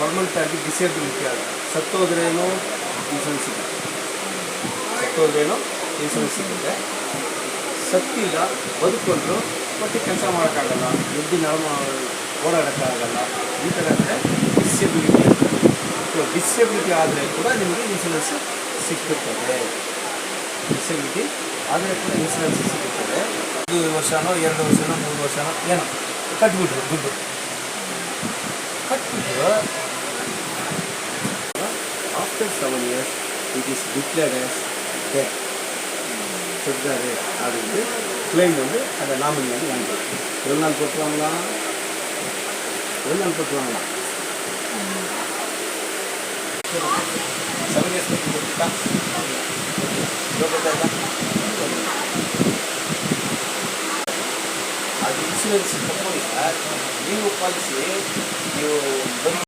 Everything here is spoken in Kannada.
ಪರ್ಮನೆಂಟ್ ಆಗಿ ಡಿಸೇಬಿಲಿಟಿ ಆಗ ಸತ್ತೋದ್ರೇನೋ ಇನ್ಸೂರೆನ್ಸ್ ಸಿಗುತ್ತೆ, ಸತ್ತೋದ್ರೇನೋ ಇನ್ಸೂರೆನ್ಸ್ ಸಿಗುತ್ತೆ. ಸತ್ತಿಲ್ಲ ಬದುಕೊಂಡ್ರು ಮತ್ತೆ ಕೆಲಸ ಮಾಡೋಕ್ಕಾಗಲ್ಲ, ಎದ್ದು ಓಡಾಡೋಕ್ಕಾಗಲ್ಲ, ಈ ಥರ ಅಂದರೆ ಡಿಸೇಬಿಲಿಟಿ ಅಂತ. ಡಿಸೇಬಿಲಿಟಿ ಆದರೆ ಕೂಡ ನಿಮಗೆ ಇನ್ಸೂರೆನ್ಸ್ ಸಿಕ್ಕುತ್ತದೆ. ಡಿಸೇಬಿಲಿಟಿ ಆದರೆ ಕೂಡ ಇನ್ಸೂರೆನ್ಸ್ ಸಿಗುತ್ತದೆ. 1 ವರ್ಷನೋ 2 ವರ್ಷನೋ 3 ವರ್ಷನೋ ಏನೋ ಕಟ್ಬಿಟ್ರು, ದುಡ್ಡು ಕಟ್ಬಿಟ್ಟು after 7 years it is declared as death. சொல்கிறாரு அப்படின்ட்டு கிளைம் வந்து அந்த நாமினி வந்து வாங்கிக்கலாம். 1 நாள் போட்டுருவாங்களா, 1 நாள் போட்டுருவாங்களா, 7 years போட்டுருக்கா ಅದು ಇನ್ಶೂರೆನ್ಸ್ ತಗೊಳ್ಳಿ ಸರ್. ನೀವು ಪಾಲಿಸಿ ನೀವು ಬರೀ